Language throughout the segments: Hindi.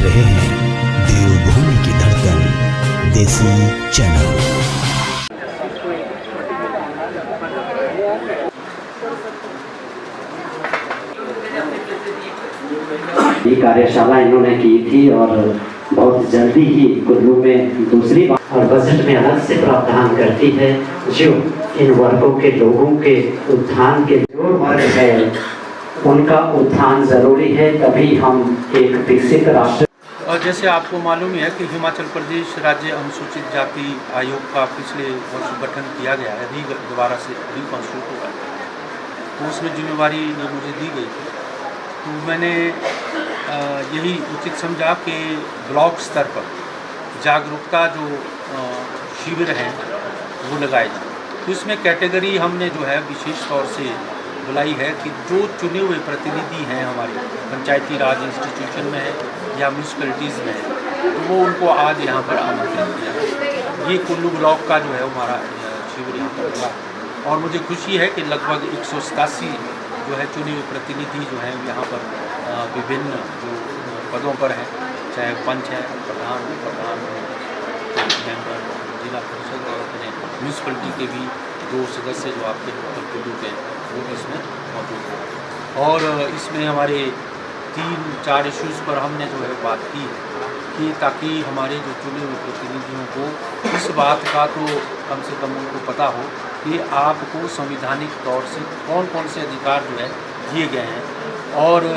कर रहे हैं देवभूमि की धड़कन देसी चैनल। ये कार्यशाला इन्होंने की थी और बहुत जल्दी ही कुल्लू में दूसरी बार और बजट में अलग से प्रावधान करती है जो इन वर्गों के लोगों के उत्थान के जो वर्ग है उनका उत्थान जरूरी है, तभी हम एक विकसित राष्ट्र। और जैसे आपको मालूम है कि हिमाचल प्रदेश राज्य अनुसूचित जाति आयोग का पिछले वर्ष गठन किया गया है, दोबारा से रिकॉन्स्टिट्यूट हुआ, तो उसमें जिम्मेवारी मुझे दी गई थी। तो मैंने यही उचित समझा कि ब्लॉक स्तर पर जागरूकता जो शिविर हैं वो लगाए जाए। तो इसमें कैटेगरी हमने जो है विशेष तौर से बुलाई है कि जो चुने हुए प्रतिनिधि हैं हमारे पंचायती राज इंस्टीट्यूशन में है या म्यूनसिपैलिटीज़ में है, तो वो उनको आज यहाँ पर आमंत्रित किया। ये कुल्लू ब्लॉक का जो है हमारा शिविर यहाँ पर हुआ और मुझे खुशी है कि लगभग 187 जो है चुने हुए प्रतिनिधि जो हैं यहाँ पर विभिन्न जो पदों पर हैं, चाहे पंच है, प्रधान मेंबर, जिला परिषद और अपने म्यूनसिपलिटी के भी 2 सदस्य जो आपके लोकल कुल्लू के वो भी इसमें मौजूद हैं। और इसमें हमारे 3-4 इश्यूज़ पर हमने जो है बात की कि ताकि हमारे जो चुने हुए प्रतिनिधियों को इस बात का तो कम से कम उनको पता हो कि आपको संवैधानिक तौर से कौन कौन से अधिकार जो है दिए गए हैं और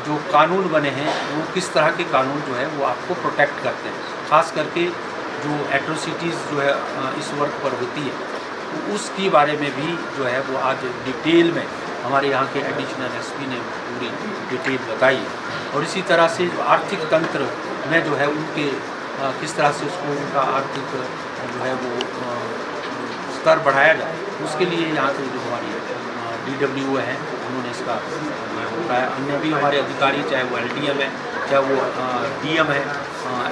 जो कानून बने हैं वो किस तरह के कानून जो है वो आपको प्रोटेक्ट करते हैं। ख़ास करके जो एट्रोसिटीज़ जो है इस वर्ग पर होती है तो उसके बारे में भी जो है वो आज डिटेल में हमारे यहाँ के एडिशनल एसपी ने पूरी डिटेल बताई है। और इसी तरह से आर्थिक तंत्र में जो है उनके किस तरह से उसको उनका आर्थिक जो है वो स्तर बढ़ाया जाए, उसके लिए यहाँ के जो हमारी DWO हैं उन्होंने इसका बताया। अन्य भी हमारे अधिकारी, चाहे वो LDM है, चाहे वो DM है,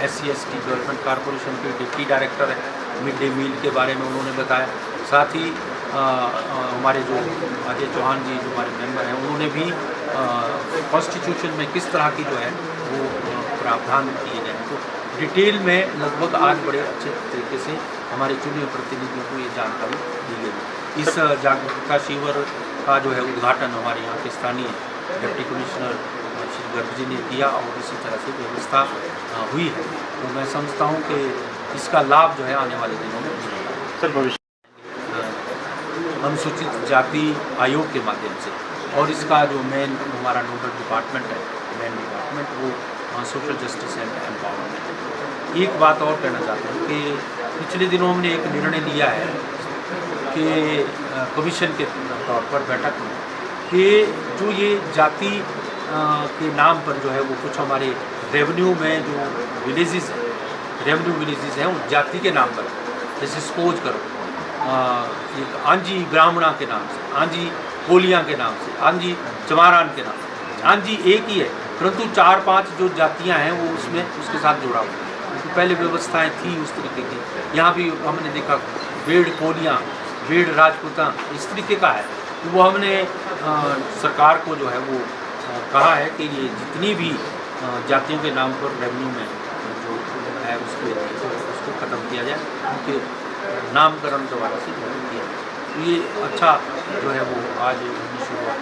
SC/ST डेवलपमेंट कॉरपोरेशन के डिप्टी डायरेक्टर है, मिड डे मील के बारे में उन्होंने बताया। साथ ही हमारे जो अजय चौहान जी जो हमारे मेंबर हैं उन्होंने भी कॉन्स्टिट्यूशन में किस तरह की जो है वो प्रावधान किए गए हैं। तो डिटेल में लगभग आज बड़े अच्छे तरीके से हमारे चुने हुए प्रतिनिधियों को ये जानकारी दी गई। इस जागरूकता शिविर का जो है उद्घाटन हमारे यहाँ के स्थानीय डिप्टी कमिश्नर श्री गर्ग जी ने किया और इसी तरह से व्यवस्था हुई है। तो मैं समझता हूँ कि इसका लाभ जो है आने वाले दिनों में मिलेगा। सर, भविष्य अनुसूचित जाति आयोग के माध्यम से और इसका जो मेन हमारा नोडल डिपार्टमेंट है, मेन डिपार्टमेंट वो सोशल जस्टिस एंड एम्पावरमेंट। एक बात और कहना चाहता हूँ कि पिछले दिनों हमने एक निर्णय लिया है कि कमीशन के तौर पर बैठक में कि जो ये जाति के नाम पर जो है वो कुछ हमारे रेवेन्यू में जो विलेजेस हैं, रेवेन्यू विलेजेस हैं वो जाति के नाम पर, जैसे सपोज करो एक आंजी ब्राह्मणा के नाम से, आंजी कोलियाँ के नाम से, आंजी चमारान के नाम से। आंजी एक ही है परंतु 4-5 जो जातियाँ हैं वो उसमें उसके साथ जुड़ा हुआ है। तो पहले व्यवस्थाएं थी उस तरीके की। यहाँ भी हमने देखा बेड़ कोलियाँ, बेड़ राजपूता इस तरीके का है। तो वो हमने सरकार को जो है वो कहा है कि ये जितनी भी जातियों के नाम पर रेवेन्यू में जो है उसको ख़त्म किया जाए, उनके नामकरण दोबारा से जो है किया। तो ये अच्छा जो है वो आज शुरुआत